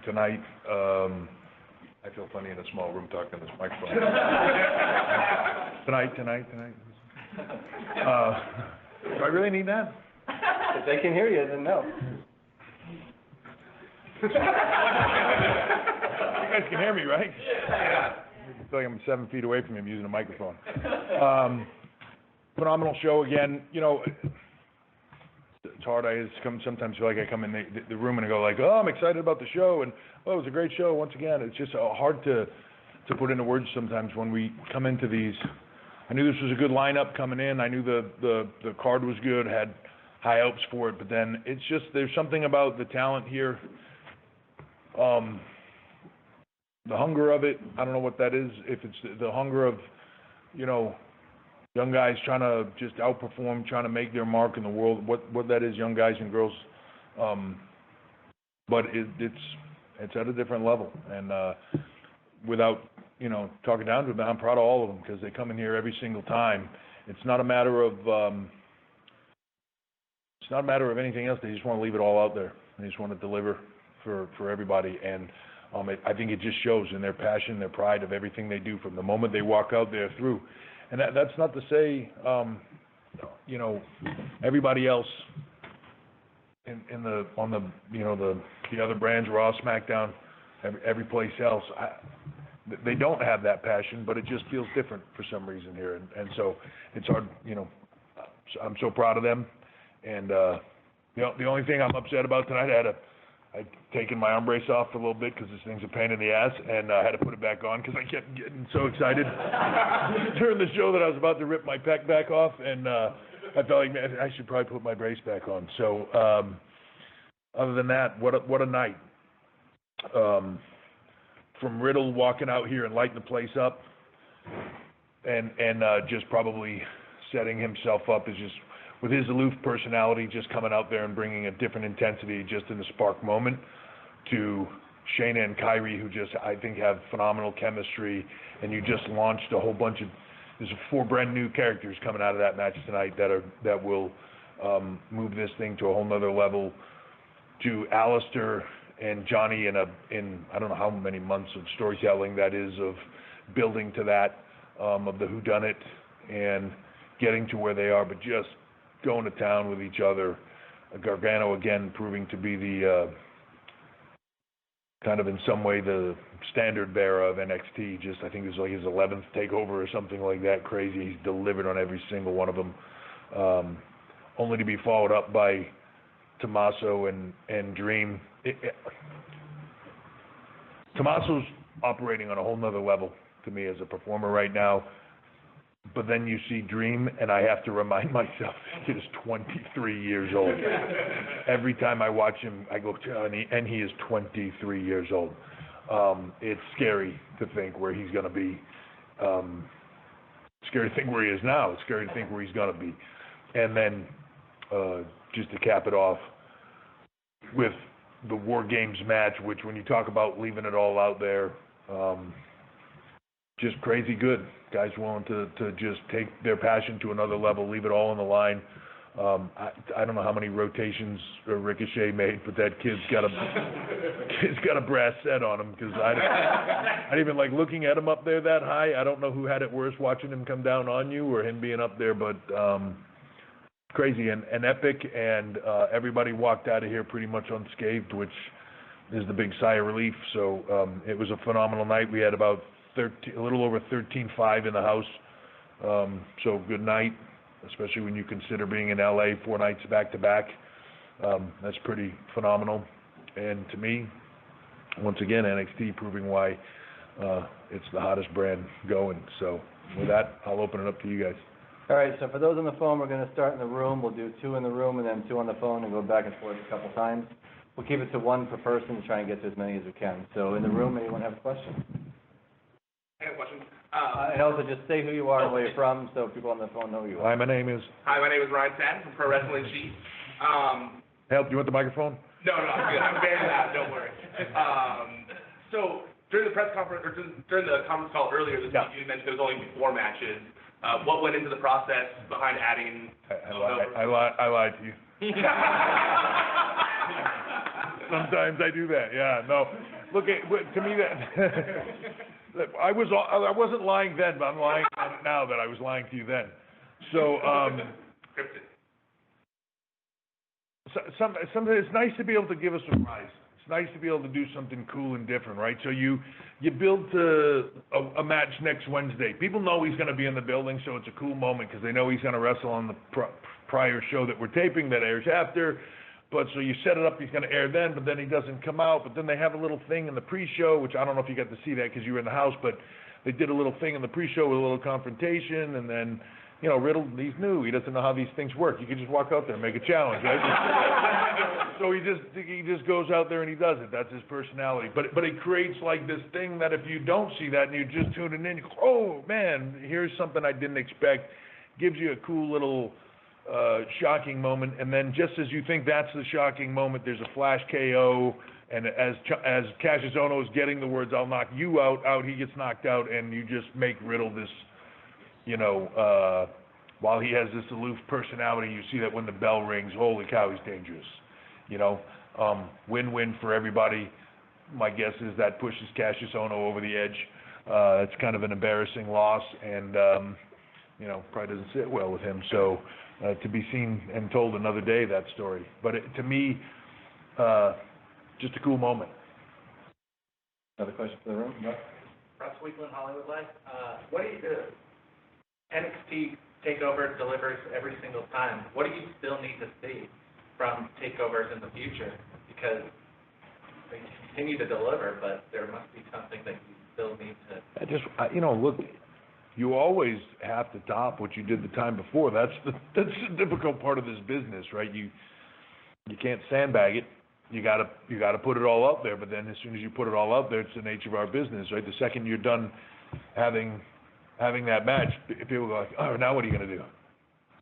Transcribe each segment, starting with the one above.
tonight, I feel funny in a small room talking to this microphone. tonight. Do I really need that? If they can hear you, then no. You guys can hear me, right? Yeah. I feel like I'm 7 feet away from him using a microphone. Phenomenal show again. You know, it's hard. I sometimes feel like I come in the room and I go like, oh, I'm excited about the show, and oh, it was a great show once again. It's just hard to put into words sometimes when we come into these. I knew this was a good lineup coming in. I knew the card was good, had high hopes for it, but then it's just there's something about the talent here. The hunger of it, I don't know what that is. If it's the hunger of, you know, young guys trying to just outperform, trying to make their mark in the world, what that is, young guys and girls. But it's at a different level. And without, you know, talking down to them, I'm proud of all of them because they come in here every single time. It's not a matter of anything else. They just want to leave it all out there. They just want to deliver for everybody. And I think it just shows in their passion, their pride of everything they do from the moment they walk out there through. And that's not to say, you know, everybody else on the other brands, Raw, SmackDown, every place else, they don't have that passion, but it just feels different for some reason here. And so it's hard, you know. I'm so proud of them. And the only thing I'm upset about tonight, I'd taken my arm brace off for a little bit because this thing's a pain in the ass, and I had to put it back on because I kept getting so excited during the show that I was about to rip my pec back off, and I felt like, man, I should probably put my brace back on. So other than that, what a night. From Riddle walking out here and lighting the place up, and just probably setting himself up as just with his aloof personality, just coming out there and bringing a different intensity just in the spark moment, to Shayna and Kyrie, who just, I think, have phenomenal chemistry, and you just launched a whole bunch of, there's 4 brand new characters coming out of that match tonight that will move this thing to a whole nother level, to Alistair and Johnny in I don't know how many months of storytelling that is, of building to that, of the whodunit, and getting to where they are, but just going to town with each other. Gargano again proving to be the kind of in some way the standard bearer of NXT. Just I think it was like his 11th takeover or something like that. Crazy. He's delivered on every single one of them. Only to be followed up by Tommaso and Dream. Tommaso's operating on a whole nother level to me as a performer right now. But then you see Dream, and I have to remind myself he is 23 years old. Every time I watch him, I go, and he is 23 years old. It's scary to think where he's going to be. Scary to think where he is now. It's scary to think where he's going to be. And then just to cap it off with the WarGames match, which when you talk about leaving it all out there, just crazy good. Guys willing to just take their passion to another level, leave it all on the line. I don't know how many rotations Ricochet made, but that kid's got a brass set on him, because I even like looking at him up there that high. I don't know who had it worse, watching him come down on you or him being up there, but crazy and epic, and everybody walked out of here pretty much unscathed, which is the big sigh of relief. So it was a phenomenal night. We had about a little over 13.5 in the house, so good night, especially when you consider being in LA 4 nights back to back. That's pretty phenomenal, and to me, once again, NXT proving why it's the hottest brand going. So with that, I'll open it up to you guys. All right, so for those on the phone, we're going to start in the room. We'll do 2 in the room and then 2 on the phone and go back and forth a couple times. We'll keep it to 1 per person to try and get to as many as we can. So in the room, anyone have a question? I have a question. And also just say who you are and where you're from, so people on the phone know who you are. Hi, my name is Ryan Satin from Pro Wrestling Sheet. Help, do you want the microphone? No, I'm good. I'm very loud, don't worry. So during the press conference, or during the conference call earlier this week, you mentioned there was only 4 matches. What went into the process behind adding? I lied to you. Sometimes I do that. Yeah, no. Look, to me that I wasn't lying then, but I'm lying now that I was lying to you then. So sometimes it's nice to be able to give a surprise. It's nice to be able to do something cool and different, right? So you build to a match next Wednesday. People know he's going to be in the building, so it's a cool moment because they know he's going to wrestle on the prior show that we're taping that airs after. But so you set it up, he's going to air then, but then he doesn't come out. But then they have a little thing in the pre-show, which I don't know if you got to see that because you were in the house, but they did a little thing in the pre-show with a little confrontation, and then, you know, Riddle, he's new. He doesn't know how these things work. You can just walk out there and make a challenge, right? So he just goes out there and he does it. That's his personality. But it creates like this thing that if you don't see that and you're just tuning in, you go, oh, man, here's something I didn't expect. Gives you a cool little shocking moment, and then just as you think that's the shocking moment, there's a flash KO, and as Cassius Ohno is getting the words, I'll knock you out, he gets knocked out, and you just make Riddle this, you know, while he has this aloof personality, you see that when the bell rings, holy cow, he's dangerous, you know, win-win for everybody. My guess is that pushes Cassius Ohno over the edge. It's kind of an embarrassing loss, and, you know, probably doesn't sit well with him, so to be seen and told another day, that story. But to me, just a cool moment. Another question for the room? No? Russ Weekland, Hollywood Life. What do you do? NXT Takeover delivers every single time. What do you still need to see from takeovers in the future? Because they continue to deliver, but there must be something that you still need to... you know, look, you always have to top what you did the time before. That's the difficult part of this business, right? You can't sandbag it. You gotta put it all out there. But then as soon as you put it all out there, it's the nature of our business, right? The second you're done having that match, people go like, oh, now what are you gonna do?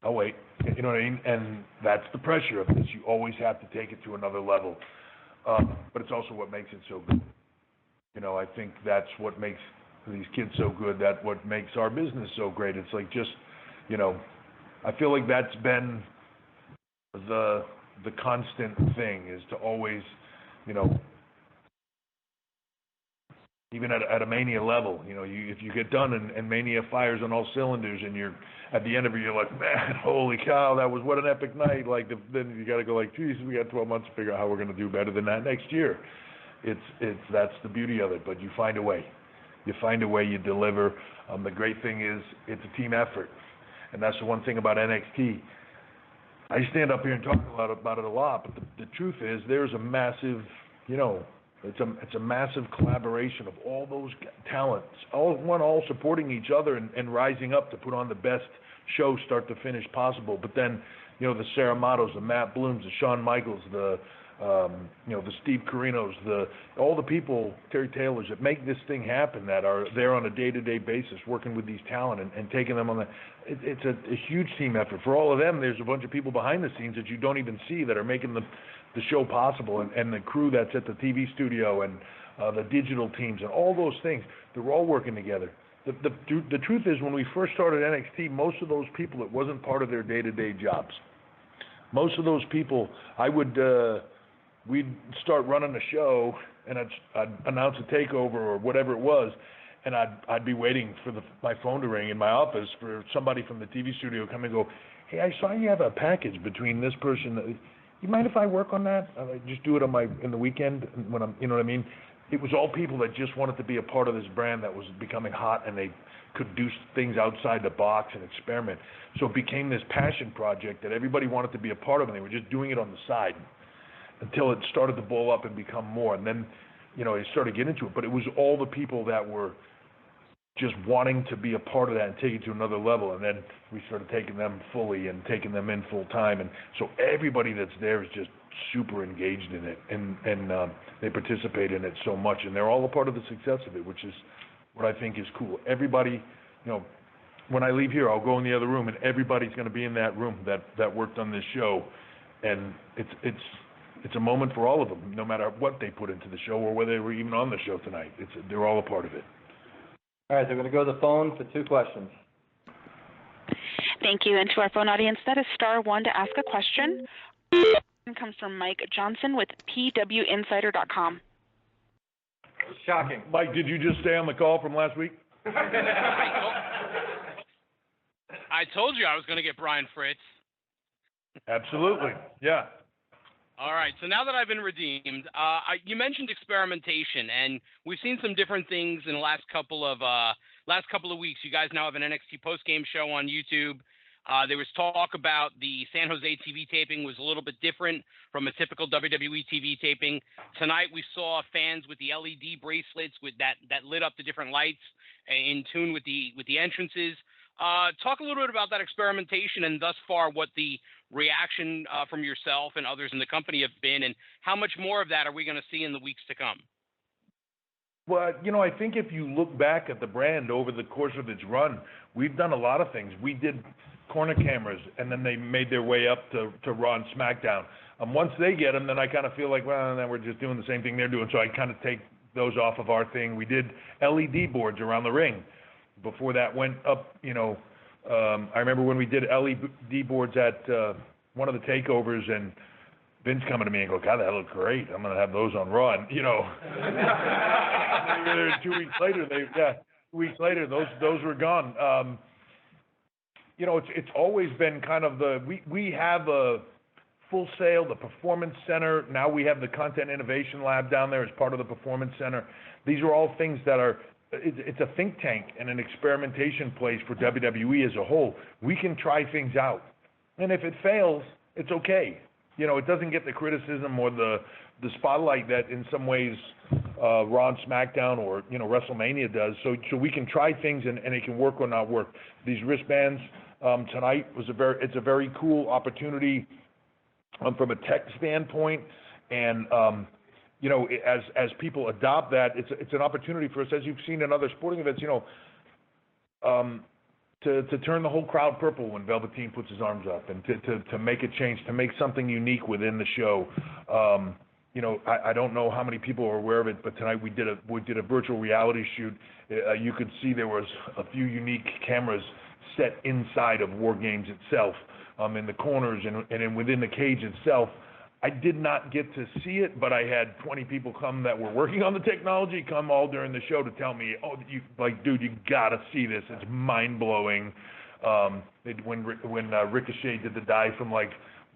Oh wait, you know what I mean? And that's the pressure of this. You always have to take it to another level. But it's also what makes it so good. You know, I think that's what makes these kids so good, that what makes our business so great. It's like just, you know, I feel like that's been the constant thing, is to always, you know, even at a Mania level, you know, if you get done and Mania fires on all cylinders and you're at the end of it, you're like, man, holy cow, that was what an epic night. Like then you got to go like, geez, we got 12 months to figure out how we're going to do better than that next year. That's the beauty of it. But you find a way. You find a way, you deliver. The great thing is it's a team effort, and that's the one thing about NXT. I stand up here and talk about it a lot, but the truth is there's a massive, you know, it's a massive collaboration of all those talents, all supporting each other and rising up to put on the best show, start to finish possible. But then, you know, the Sarah Matos, the Matt Blooms, the Shawn Michaels, the you know, the Steve Carinos, all the people, Terry Taylors, that make this thing happen, that are there on a day-to-day basis working with these talent and taking them on it's a huge team effort. For all of them, there's a bunch of people behind the scenes that you don't even see that are making the show possible, and the crew that's at the TV studio and the digital teams and all those things, they're all working together. The truth is, when we first started NXT, most of those people, it wasn't part of their day-to-day jobs. Most of those people, we'd start running a show, and I'd announce a takeover or whatever it was, and I'd be waiting for my phone to ring in my office for somebody from the TV studio to come and go, hey, I saw you have a package between this person. You mind if I work on that? I just do it in the weekend when I'm, you know what I mean? It was all people that just wanted to be a part of this brand that was becoming hot, and they could do things outside the box and experiment. So it became this passion project that everybody wanted to be a part of, and they were just doing it on the side until it started to blow up and become more. And then, you know, they started getting into it. But it was all the people that were just wanting to be a part of that and take it to another level. And then we started taking them fully and taking them in full time. And so everybody that's there is just super engaged in it, and they participate in it so much. And they're all a part of the success of it, which is what I think is cool. Everybody, you know, when I leave here, I'll go in the other room, and everybody's going to be in that room that worked on this show. And it's a moment for all of them, no matter what they put into the show or whether they were even on the show tonight. They're all a part of it. All right, so we're going to go to the phone for 2 questions. Thank you. And to our phone audience, that is *1 to ask a question. comes from Mike Johnson with pwinsider.com. Shocking. Mike, did you just stay on the call from last week? I told you I was going to get Brian Fritz. Absolutely, yeah. All right, so now that I've been redeemed, you mentioned experimentation, and we've seen some different things in the last couple of weeks. You guys now have an NXT post-game show on YouTube. There was talk about the San Jose TV taping was a little bit different from a typical WWE TV taping. Tonight we saw fans with the LED bracelets with that lit up the different lights in tune with the entrances. Talk a little bit about that experimentation and thus far what the reaction from yourself and others in the company have been, and how much more of that are we going to see in the weeks to come? Well, I think if you look back at the brand over the course of its run, we've done a lot of things. We did corner cameras, and then they made their way up to Raw and SmackDown. Once they get them, then I kind of feel like, well, then we're just doing the same thing they're doing, so I kind of take those off of our thing. We did LED boards around the ring. Before that went up, I remember when we did LED boards at one of the takeovers, and Vince coming to me and go, God, that looked great. I'm going to have those on Raw. And, 2 weeks later, those were gone. It's always been kind of we have a Full Sail, the Performance Center. Now we have the Content Innovation Lab down there as part of the Performance Center. These are all things that are, it's a think tank and an experimentation place for WWE as a whole. We can try things out. And if it fails, it's okay. It doesn't get the criticism or the spotlight that in some ways Raw and SmackDown or WrestleMania does. So we can try things and it can work or not work. These wristbands tonight it's a very cool opportunity from a tech standpoint, and as people adopt that, it's an opportunity for us, as you've seen in other sporting events, to turn the whole crowd purple when Velveteen puts his arms up, and to make a change, to make something unique within the show. I don't know how many people are aware of it, but tonight we did a virtual reality shoot. You could see there was a few unique cameras set inside of WarGames itself, in the corners and within the cage itself. I did not get to see it, but I had 20 people come that were working on the technology come all during the show to tell me, dude, you gotta see this. It's mind-blowing. When Ricochet did the dive from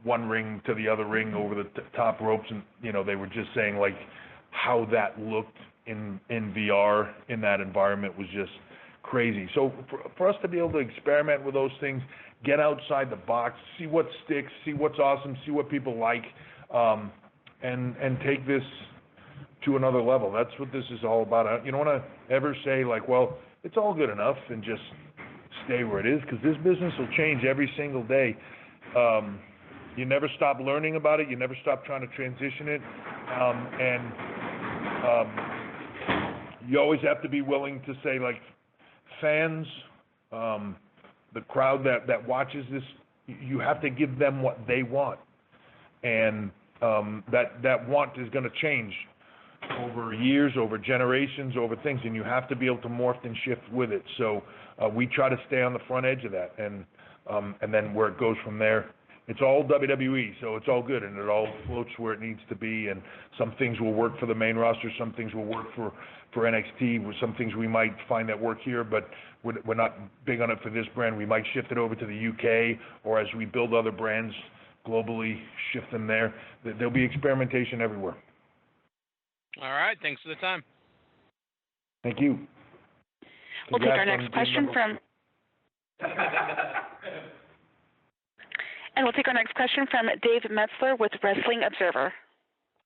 one ring to the other ring over the top ropes, and they were just saying how that looked in VR in that environment was just crazy. So for us to be able to experiment with those things, get outside the box, see what sticks, see what's awesome, see what people like, and take this to another level. That's what this is all about. You don't want to ever say well, it's all good enough and just stay where it is, because this business will change every single day. You never stop learning about it. You never stop trying to transition it. You always have to be willing to say, fans, the crowd that watches this, you have to give them what they want. And that want is going to change over years, over generations, over things, and you have to be able to morph and shift with it. So we try to stay on the front edge of that, and then where it goes from there, it's all WWE, so it's all good, and it all floats where it needs to be, and some things will work for the main roster, some things will work for NXT, some things we might find that work here, but we're not big on it for this brand. We might shift it over to the UK, or as we build other brands globally, shift them there. There'll be experimentation everywhere. All right, thanks for the time. Thank you. We'll take our next question from... And we'll take our next question from Dave Metzler with Wrestling Observer.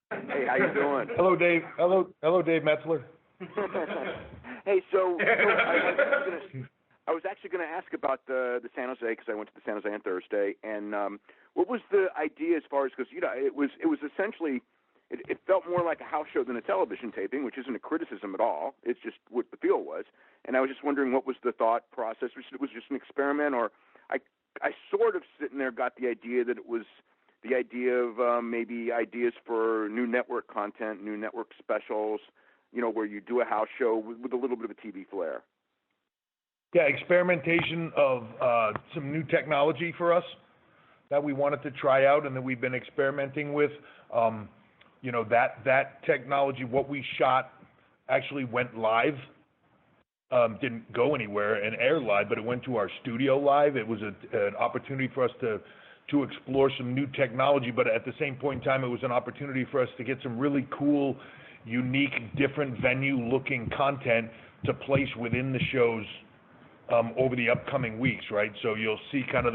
Hey, how you doing? Hello, Dave. Hello, Dave Metzler. Hey, so I was actually going to ask about the San Jose, because I went to the San Jose on Thursday, and what was the idea as far as, because it was essentially, it felt more like a house show than a television taping, which isn't a criticism at all. It's just what the feel was, and I was just wondering what was the thought process. It was just an experiment, or I sort of sitting there got the idea that it was the idea of maybe ideas for new network content, new network specials, where you do a house show with a little bit of a TV flair. Yeah, experimentation of some new technology for us. that we wanted to try out and that we've been experimenting with. You know, that technology, what we shot actually went live. Didn't go anywhere and air live, but it went to our studio live. It was an opportunity for us to explore some new technology, but at the same point in time, it was an opportunity for us to get some really cool, unique, different venue-looking content to place within the shows over the upcoming weeks, right? So you'll see kind of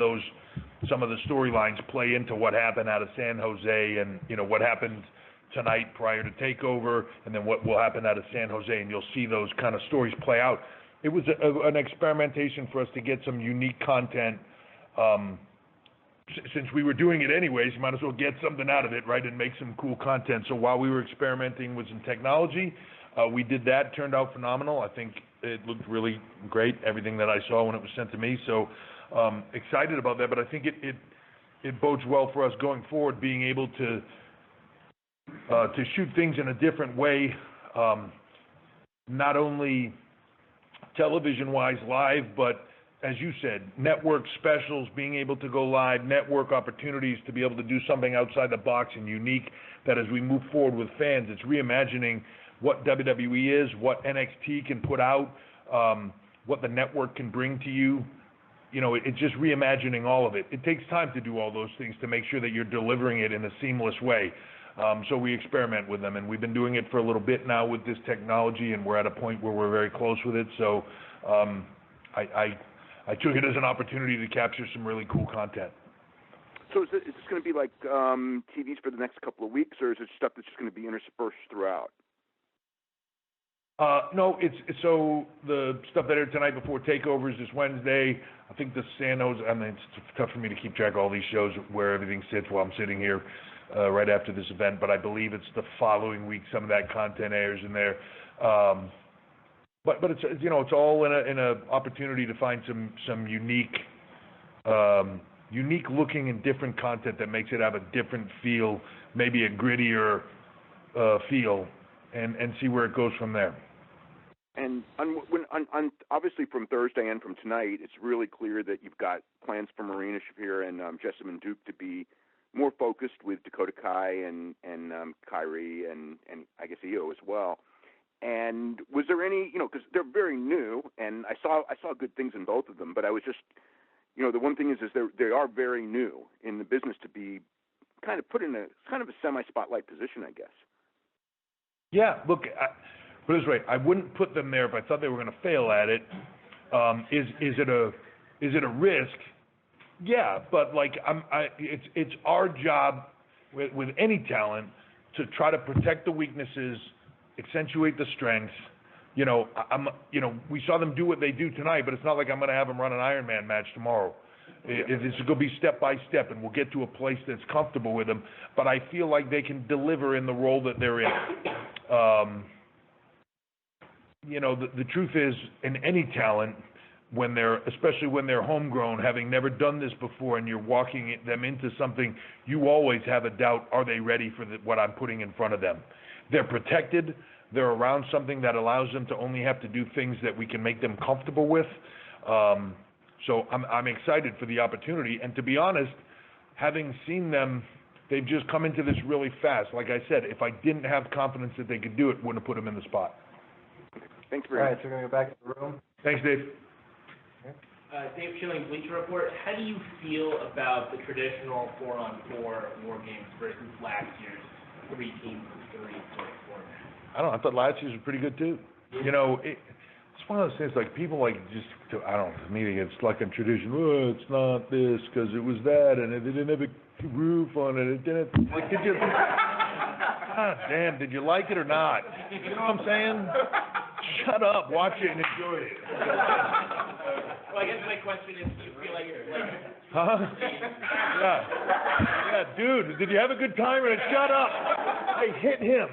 some of the storylines play into what happened out of San Jose and, you know, what happened tonight prior to TakeOver, and then what will happen out of San Jose, and you'll see those kind of stories play out. It was an experimentation for us to get some unique content. Since we were doing it anyways, you might as well get something out of it, right, and make some cool content. So while we were experimenting with some technology, we did that. Turned out phenomenal. I think it looked really great, everything that I saw when it was sent to me. So excited about that, but I think it bodes well for us going forward, being able to shoot things in a different way, not only television-wise live, but as you said, network specials, being able to go live, network opportunities to be able to do something outside the box and unique, that as we move forward with fans, it's reimagining what WWE is, what NXT can put out, what the network can bring to you. You know, it's just reimagining all of it. It takes time to do all those things to make sure that you're delivering it in a seamless way. So we experiment with them, and we've been doing it for a little bit now with this technology, and we're at a point where we're very close with it. So I took it as an opportunity to capture some really cool content. So is this going to be like TVs for the next couple of weeks, or is it stuff that's just going to be interspersed throughout? No, so the stuff that aired tonight before TakeOver is this Wednesday. I think the San Jose, I mean, it's tough for me to keep track of all these shows where everything sits while I'm sitting here right after this event, but I believe it's the following week some of that content airs in there. But it's, you know, it's all in a opportunity to find some unique looking and different content that makes it have a different feel, maybe a grittier feel, and see where it goes from there. And on obviously from Thursday and from tonight, it's really clear that you've got plans for Marina Shafir and Jessamine Duke to be more focused with Dakota Kai and Kyrie and I guess Io as well. And was there any, you know, because they're very new, and I saw good things in both of them, but I was just, you know, the one thing is they are very new in the business to be kind of put in a kind of a semi-spotlight position, I guess. Yeah, look, put it this way, I wouldn't put them there if I thought they were going to fail at it. Is it a risk? Yeah, but like it's our job with any talent to try to protect the weaknesses, accentuate the strengths. You know, we saw them do what they do tonight, but it's not like I'm going to have them run an Iron Man match tomorrow. It's going to be step by step, and we'll get to a place that's comfortable with them. But I feel like they can deliver in the role that they're in. You know, the truth is, in any talent, especially when they're homegrown, having never done this before, and you're walking them into something, you always have a doubt: are they ready for what I'm putting in front of them? They're protected. They're around something that allows them to only have to do things that we can make them comfortable with. So I'm excited for the opportunity. And to be honest, having seen them, they've just come into this really fast. Like I said, if I didn't have confidence that they could do it, wouldn't have put them in the spot. Thanks very much. All right, so we're going to go back to the room. Thanks, Dave. Dave Schilling, Bleacher Report. How do you feel about the traditional 4-on-4 WarGames versus last year's 3-team 3 format? I don't know. I thought last year's was pretty good too. You know, it's one of those things like people like just, I don't know, the meeting, it's like a tradition. Oh, it's not this because it was that and it didn't have a roof on it. It didn't, like, did you, God damn, did you like it or not? You know what I'm saying? Shut up, watch it and enjoy it. Well, I guess my question is, do you feel like you're like... Huh? Yeah, dude, did you have a good time? And shut up. Hey, hit him.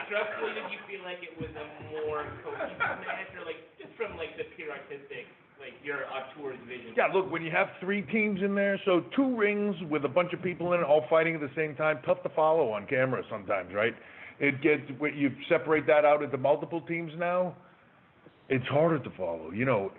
Structurally, did you feel like it was a more cohesive match, or like just from like the pure artistic, like your tour's vision? Yeah, look, when you have 3 teams in there, so 2 rings with a bunch of people in it all fighting at the same time, tough to follow on camera sometimes, right? It gets, when you separate that out into multiple teams now, it's harder to follow. You know,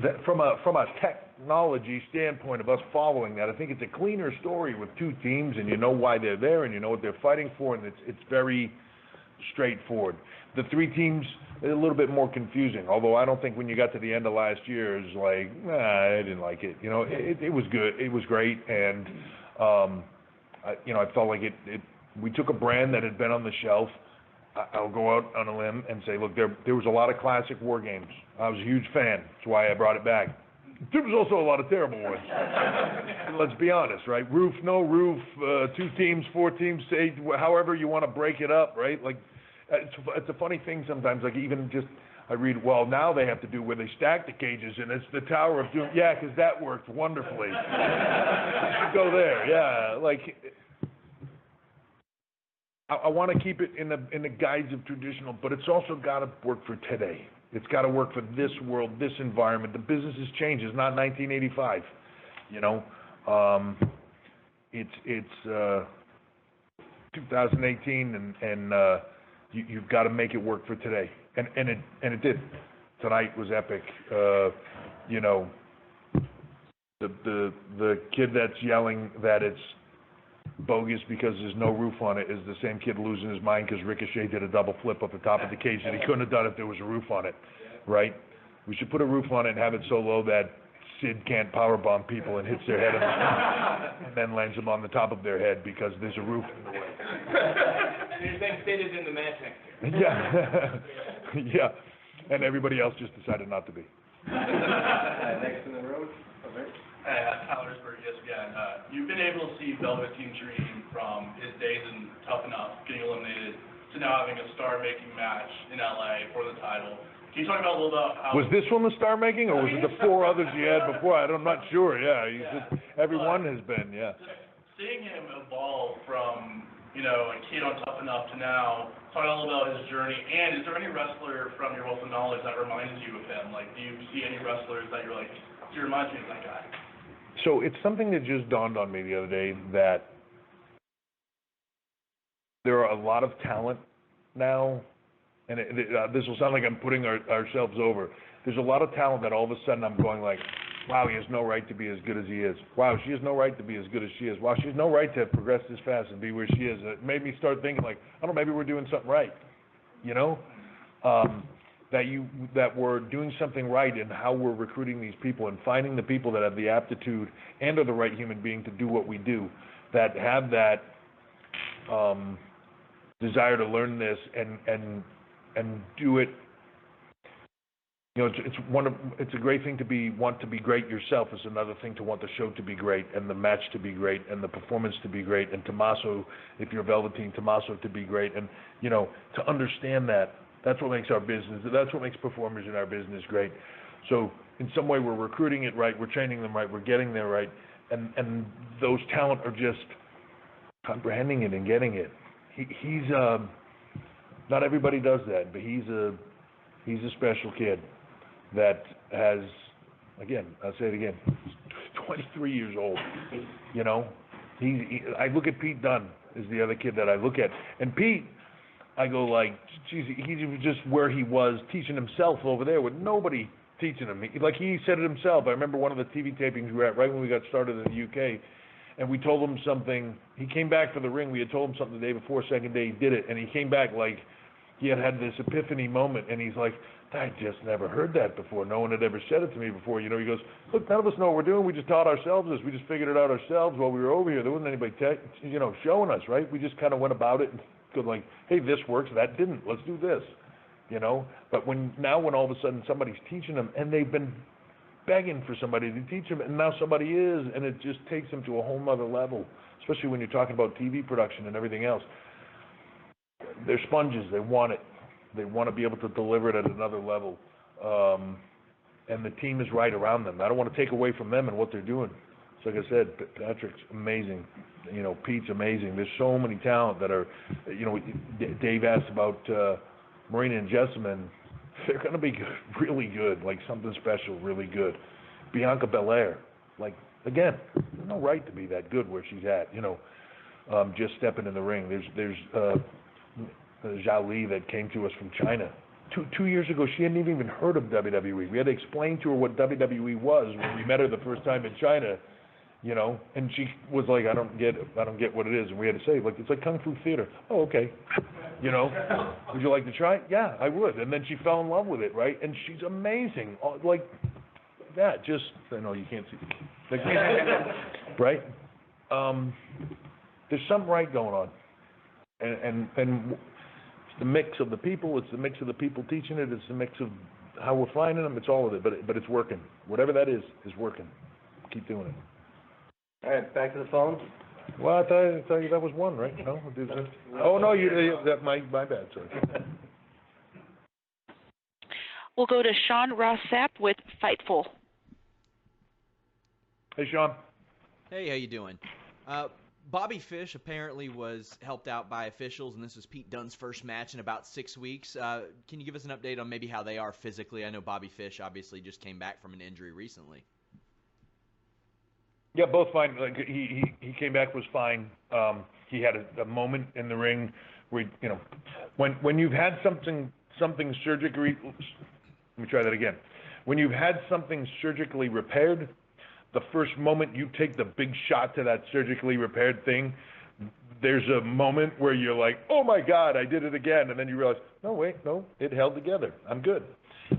that from a technology standpoint of us following that, I think it's a cleaner story with two teams, and you know why they're there, and you know what they're fighting for, and it's very straightforward. The three teams is a little bit more confusing, although I don't think when you got to the end of last year, it was like, I didn't like it. You know, it was good, it was great, and I felt like we took a brand that had been on the shelf. I'll go out on a limb and say, look, there was a lot of classic war games. I was a huge fan. That's why I brought it back. There was also a lot of terrible ones. Let's be honest, right? Roof, no roof, 2 teams, 4 teams, 8, however you want to break it up, right? Like, it's a funny thing sometimes. Like, even just I read, well, now they have to do where they stack the cages, and it's the Tower of Doom. Yeah, because that worked wonderfully. Go there, yeah. Like, I want to keep it in the guise of traditional, but it's also got to work for today. It's got to work for this world, this environment. The business has changed. It's not 1985, you know. It's 2018, and you've got to make it work for today, and it did. Tonight was epic. You know, the kid that's yelling that it's bogus because there's no roof on it is the same kid losing his mind because Ricochet did a double flip off the top of the cage that he couldn't have done if there was a roof on it, right? We should put a roof on it and have it so low that Sid can't powerbomb people and hits their head on the top and then lands them on the top of their head because there's a roof in the way. And you're saying Sid is in the match next year. Yeah. Yeah. And everybody else just decided not to be. Next in the room, over here. Hallersburg, yes again. You've been able to see Velveteen Dream from his days in Tough Enough, getting eliminated, to now having a star-making match in LA for the title. Can you talk about a little about how... Was this one the star-making, or was it the 4 others you had before? I'm not sure, yeah. Everyone has been, yeah. Just seeing him evolve from, a kid on Tough Enough to now, talk a little about his journey, and is there any wrestler from your wealth of knowledge that reminds you of him? Like, do you see any wrestlers that you're like, he reminds me of that guy? So it's something that just dawned on me the other day that there are a lot of talent now, and this will sound like I'm putting ourselves over. There's a lot of talent that all of a sudden I'm going like, wow, he has no right to be as good as he is. Wow, she has no right to be as good as she is. Wow, she has no right to progress this fast and be where she is. It made me start thinking like, I don't know, maybe we're doing something right, that we're doing something right in how we're recruiting these people and finding the people that have the aptitude and are the right human being to do what we do, that have that desire to learn this and do it. It's a great thing to want to be great yourself. It's another thing to want the show to be great and the match to be great and the performance to be great and Tommaso, if you're Velveteen, Tommaso to be great, and to understand that. That's what makes our business, that's what makes performers in our business great. So in some way we're recruiting it right, we're training them right, we're getting there right, and those talent are just comprehending it and getting it. He's not everybody does that, but he's a special kid that has, again, I'll say it again, 23 years old, I look at Pete Dunne is the other kid that I look at, and Pete, I go like, geez, he's just where he was teaching himself over there with nobody teaching him. He said it himself. I remember one of the TV tapings we were at right when we got started in the UK, and we told him something. He came back for the ring. We had told him something the day before, second day he did it, and he came back like he had this epiphany moment, and he's like, I just never heard that before. No one had ever said it to me before. He goes, look, none of us know what we're doing. We just taught ourselves this. We just figured it out ourselves while we were over here. There wasn't anybody showing us, right? We just kind of went about it and go like, hey, this works, that didn't. Let's do this, But when all of a sudden somebody's teaching them, and they've been begging for somebody to teach them, and now somebody is, and it just takes them to a whole nother level, especially when you're talking about TV production and everything else. They're sponges. They want it. They want to be able to deliver it at another level. And the team is right around them. I don't want to take away from them and what they're doing. So like I said, Patrick's amazing. Pete's amazing. There's so many talent that are, Dave asked about Marina and Jessamine. They're going to be good, really good, like something special, really good. Bianca Belair, again, there's no right to be that good where she's at, just stepping in the ring. There's Zhao Li that came to us from China. two years ago, she hadn't even heard of WWE. We had to explain to her what WWE was when we met her the first time in China, you know, and she was like, I don't get what it is. And we had to say, like, it's like Kung Fu theater. Oh, okay. You know, would you like to try it? Yeah, I would. And then she fell in love with it, right? And she's amazing. Like that, just, I know you can't see. Like, right? There's something right going on. And it's the mix of the people, it's the mix of the people teaching it, it's the mix of how we're finding them, it's all of it, but it's working. Whatever that is working. Keep doing it. All right, back to the phone. Well, I thought you that was one, right? No? Oh, no, that my bad, sorry. We'll go to Sean Ross Sapp with Fightful. Hey, Sean. Hey, how you doing? Bobby Fish apparently was helped out by officials, and this is Pete Dunne's first match in about 6 weeks. Can you give us an update on maybe how they are physically? I know Bobby Fish obviously just came back from an injury recently. Yeah, both fine. Like he came back, was fine. He had a moment in the ring where, you know, when you've had something surgically, let me try that again. When you've had something surgically repaired, the first moment you take the big shot to that surgically repaired thing, there's a moment where you're like, oh my God, I did it again. And then you realize, no, wait, no, it held together. I'm good.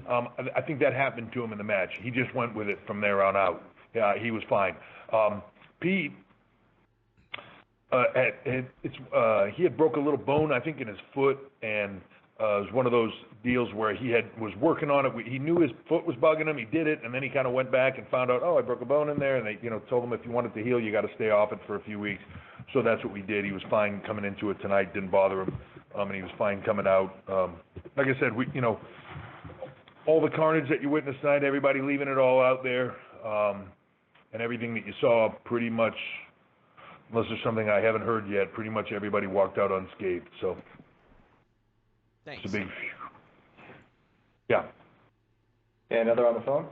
I think that happened to him in the match. He just went with it from there on out. Yeah, he was fine. Pete, he had broke a little bone, I think, in his foot, and it was one of those deals where he was working on it. He knew his foot was bugging him. He did it, and then he kind of went back and found out, I broke a bone in there, and they, told him if you want it to heal, you got to stay off it for a few weeks. So that's what we did. He was fine coming into it tonight, didn't bother him, and he was fine coming out. Like I said, all the carnage that you witnessed tonight, everybody leaving it all out there, and everything that you saw, pretty much, unless there's something I haven't heard yet, pretty much everybody walked out unscathed. So thanks. It's a big, yeah. Okay, another on the phone.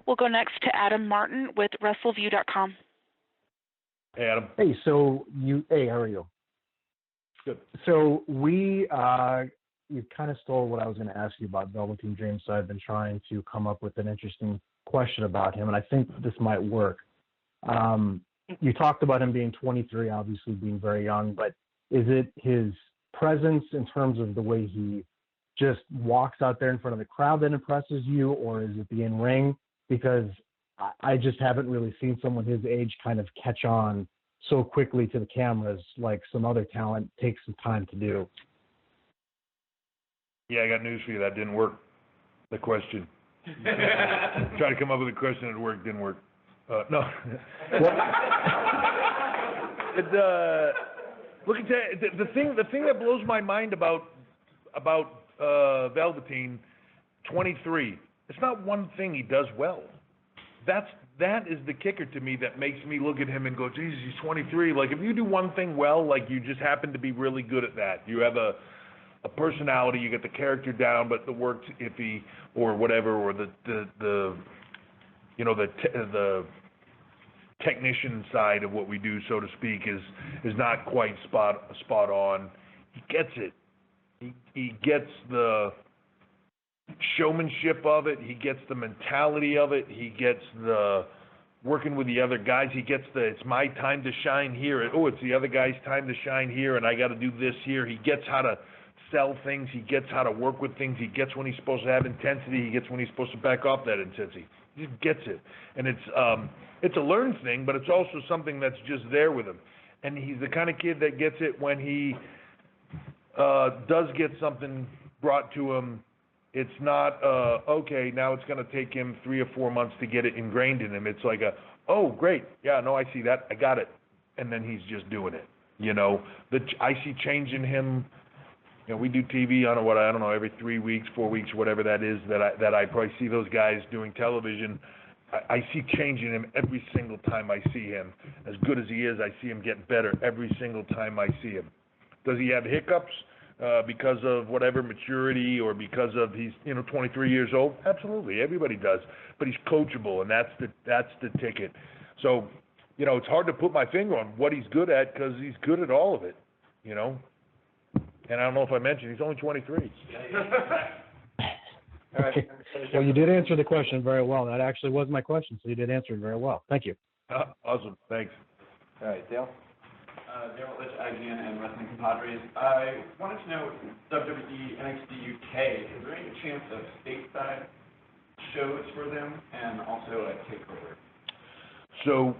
We'll go next to Adam Martin with WrestleView.com. Hey, Adam. Hey, hey, how are you? Good. So you kind of stole what I was going to ask you about Velveteen Dream, so I've been trying to come up with an interesting question about him, and I think this might work. You talked about him being 23, obviously being very young, but is it his presence in terms of the way he just walks out there in front of the crowd that impresses you, or is it the in-ring? Because I just haven't really seen someone his age kind of catch on so quickly to the cameras like some other talent takes some time to do. Yeah, I got news for you. That didn't work. The question. Try to come up with a question that worked, didn't work. No. Look at that. The thing that blows my mind about Velveteen, 23. It's not one thing he does well. That is the kicker to me that makes me look at him and go, Jesus, he's 23. Like, if you do one thing well, like you just happen to be really good at that. You have a personality, you get the character down, but the work's iffy or whatever, or the technician side of what we do, so to speak, is not quite spot on. He gets it. He gets the showmanship of it. He gets the mentality of it. He gets the working with the other guys. He gets it's my time to shine here. It's the other guy's time to shine here, and I got to do this here. He gets how to sell things. He gets how to work with things. He gets when he's supposed to have intensity. He gets when he's supposed to back off that intensity. He just gets it. And it's a learned thing, but it's also something that's just there with him. And he's the kind of kid that gets it when he does get something brought to him. It's not, okay, now it's going to take him 3 or 4 months to get it ingrained in him. It's like oh, great. Yeah, no, I see that. I got it. And then he's just doing it. I see change in him. We do TV on I don't know, every 3 weeks, 4 weeks, whatever that is, that I probably see those guys doing television. I see change in him every single time I see him. As good as he is, I see him get better every single time I see him. Does he have hiccups because of whatever maturity or because of he's 23 years old? Absolutely, everybody does. But he's coachable, and that's the ticket. So, it's hard to put my finger on what he's good at because he's good at all of it, And I don't know if I mentioned, he's only 23. All right. Well, you did answer the question very well. That actually was my question, so you did answer it very well. Thank you. Awesome, thanks. All right, Dale? Daryl Litch, IGN and Wrestling Compadres. I wanted to know, WWE NXT UK, is there any chance of stateside shows for them and also a takeover? So,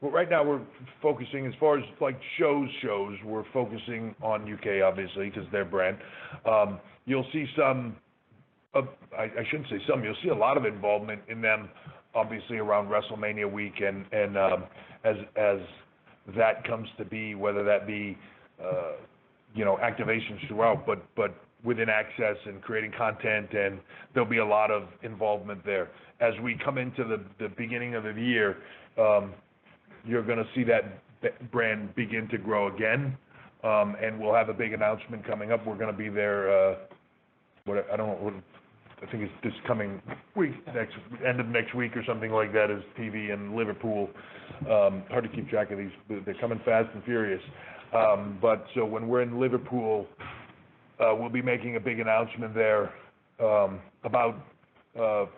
well, right now we're focusing, as far as like shows, we're focusing on UK, obviously, because they're brand. You'll see some, I shouldn't say some, you'll see a lot of involvement in them, obviously, around WrestleMania week, and as that comes to be, whether that be, activations throughout, but within Access and creating content, and there'll be a lot of involvement there. As we come into the beginning of the year, you're going to see that brand begin to grow again, and we'll have a big announcement coming up. We're going to be there, I think it's this coming week, end of next week or something like that, is TV in Liverpool. Hard to keep track of these, they're coming fast and furious. But so when we're in Liverpool, we'll be making a big announcement there about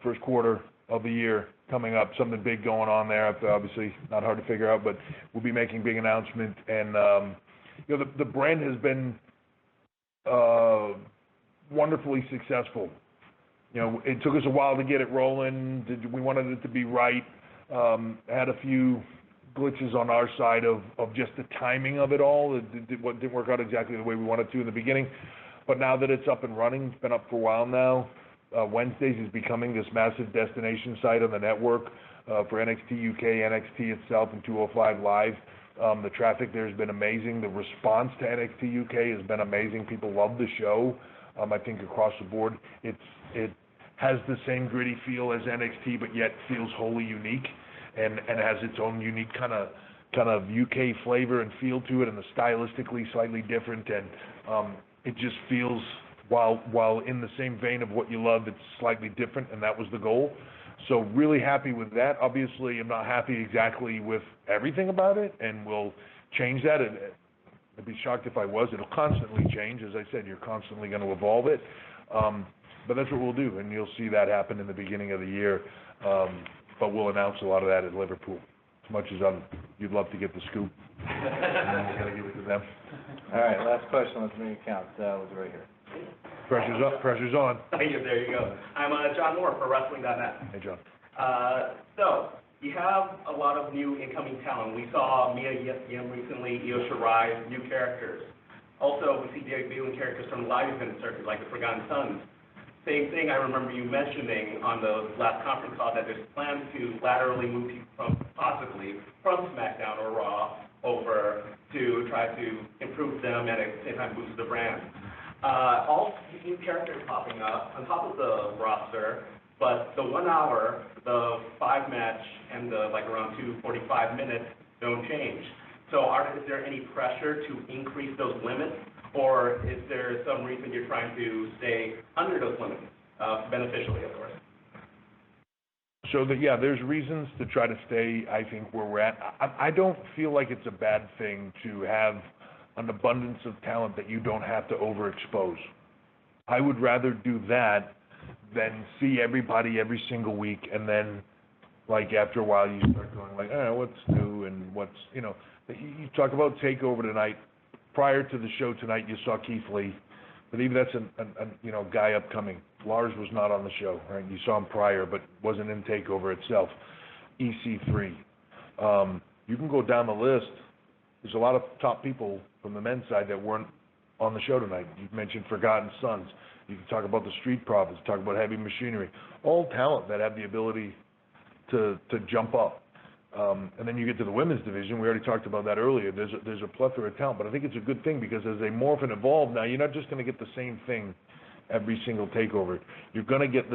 first quarter of the year coming up, something big going on there. Obviously not hard to figure out, but we'll be making big announcement. And the brand has been wonderfully successful. It took us a while to get it rolling. We wanted it to be right. Had a few glitches on our side of just the timing of it all. It didn't work out exactly the way we wanted to in the beginning. But now that it's up and running, it's been up for a while now. Wednesdays is becoming this massive destination site on the network for NXT UK, NXT itself, and 205 Live. The traffic there has been amazing. The response to NXT UK has been amazing. People love the show. I think across the board, it has the same gritty feel as NXT, but yet feels wholly unique, and has its own unique kind of UK flavor and feel to it, and stylistically slightly different, and it just feels, while in the same vein of what you love, it's slightly different, and that was the goal. So really happy with that. Obviously, I'm not happy exactly with everything about it, and we'll change that. I'd be shocked if I was. It'll constantly change. As I said, you're constantly going to evolve it. But that's what we'll do, and you'll see that happen in the beginning of the year. But we'll announce a lot of that at Liverpool. As much as you'd love to get the scoop, and we got to give it to them. All right, last question. Let's make it count. That was right here. Pressure's up. Pressure's on. There you go. I'm John Moore for Wrestling.net. Hey, John. So, you have a lot of new incoming talent. We saw Mia Yim recently, Io Shirai, new characters. Also, we see debuting characters from the live event circuit, like the Forgotten Sons. Same thing I remember you mentioning on the last conference call, that there's plans to laterally move people possibly from SmackDown or Raw over to try to improve them and at the same time boost the brand. All these new characters popping up on top of the roster, but the 1 hour, the 5 match, and the around 2:45 minutes don't change. So is there any pressure to increase those limits, or is there some reason you're trying to stay under those limits, beneficially, of course? So there's reasons to try to stay, I think, where we're at. I don't feel like it's a bad thing to have an abundance of talent that you don't have to overexpose. I would rather do that than see everybody every single week, and then, after a while, you start going what's new and what's, you talk about TakeOver tonight. Prior to the show tonight, you saw Keith Lee, but even that's a guy upcoming. Lars was not on the show, right? You saw him prior, but wasn't in TakeOver itself. EC3. You can go down the list. There's a lot of top people from the men's side that weren't on the show tonight. You mentioned Forgotten Sons. You can talk about the Street Profits, talk about Heavy Machinery. All talent that have the ability to jump up. And then you get to the women's division. We already talked about that earlier. There's a plethora of talent, but I think it's a good thing, because as they morph and evolve now, you're not just going to get the same thing every single takeover. You're going to get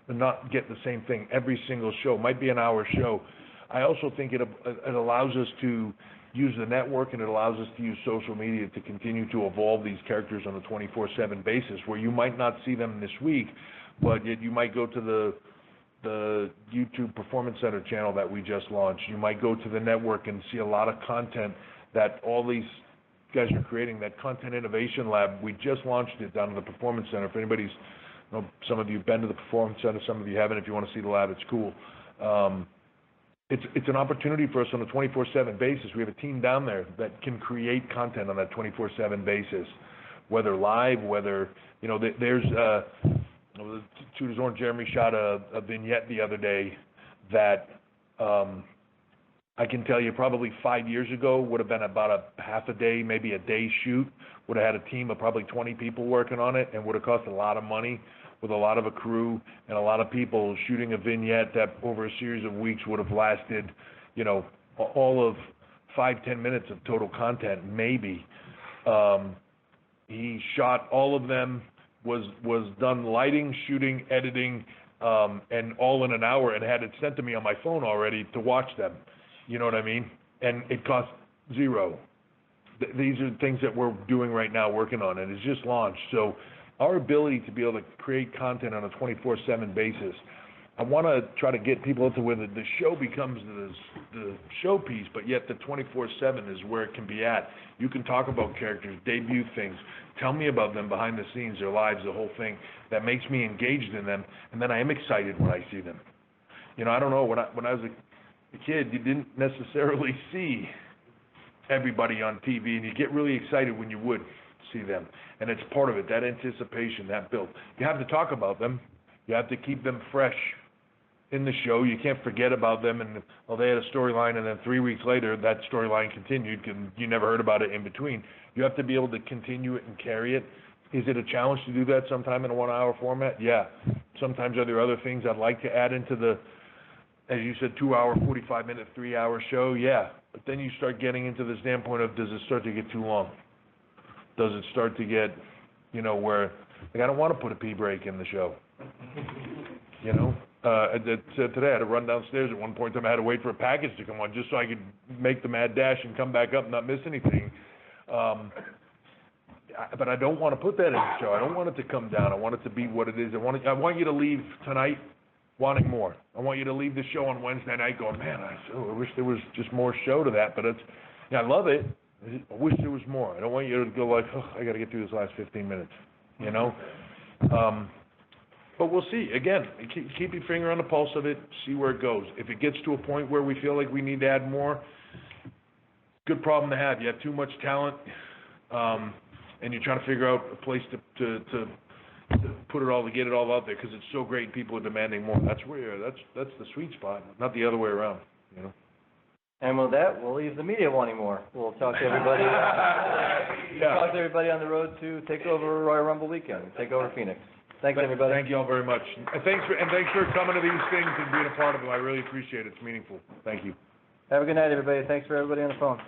not get the same thing every single show. It might be an hour show. I also think it allows us to use the network, and it allows us to use social media to continue to evolve these characters on a 24/7 basis, where you might not see them this week, but yet you might go to the YouTube Performance Center channel that we just launched. You might go to the network and see a lot of content that all these guys are creating, that Content Innovation Lab. We just launched it down in the Performance Center. If anybody's, some of you have been to the Performance Center, some of you haven't. If you want to see the lab, it's cool. It's an opportunity for us on a 24/7 basis. We have a team down there that can create content on that 24/7 basis, whether live, whether, there's, Tudor's Orange Jeremy shot a vignette the other day that I can tell you probably 5 years ago would have been about a half a day, maybe a day shoot, would have had a team of probably 20 people working on it, and would have cost a lot of money with a lot of a crew and a lot of people shooting a vignette that over a series of weeks would have lasted, all of 5-10 minutes of total content, maybe. He shot all of them, was done lighting, shooting, editing, and all in an hour, and had it sent to me on my phone already to watch them. You know what I mean? And it cost $0. These are things that we're doing right now, working on, and it's just launched. So our ability to be able to create content on a 24/7 basis, I want to try to get people to where the show becomes the showpiece, but yet the 24/7 is where it can be at. You can talk about characters, debut things, tell me about them behind the scenes, their lives, the whole thing. That makes me engaged in them, and then I am excited when I see them. I don't know, when I was a kid, you didn't necessarily see everybody on TV, and you get really excited when you would see them. And it's part of it, that anticipation, that build. You have to talk about them. You have to keep them fresh in the show. You can't forget about them and, they had a storyline, and then 3 weeks later, that storyline continued because you never heard about it in between. You have to be able to continue it and carry it. Is it a challenge to do that sometime in a 1-hour format? Yeah. Sometimes are there other things I'd like to add into the, as you said, 2-hour, 45-minute, 3-hour show? Yeah. But then you start getting into the standpoint of, does it start to get too long? Does it start to get, where, I don't want to put a pee break in the show. I said today, I had to run downstairs at one point in time. I had to wait for a package to come on just so I could make the mad dash and come back up and not miss anything. But I don't want to put that in the show. I don't want it to come down. I want it to be what it is. I want you to leave tonight wanting more. I want you to leave the show on Wednesday night going, man, I wish there was just more show to that. But I love it. I wish there was more. I don't want you to go like, I got to get through this last 15 minutes, But we'll see. Again, keep your finger on the pulse of it, see where it goes. If it gets to a point where we feel like we need to add more, good problem to have. You have too much talent, and you're trying to figure out a place to put it all, to get it all out there, because it's so great. People are demanding more. That's the sweet spot, not the other way around. And with that, we'll leave the media wanting more. We'll talk to everybody. Talk to everybody on the road to Takeover Royal Rumble weekend, Takeover Phoenix. Thanks, everybody. Thank you all very much. And thanks for coming to these things and being a part of them. I really appreciate it. It's meaningful. Thank you. Have a good night, everybody. Thanks for everybody on the phone.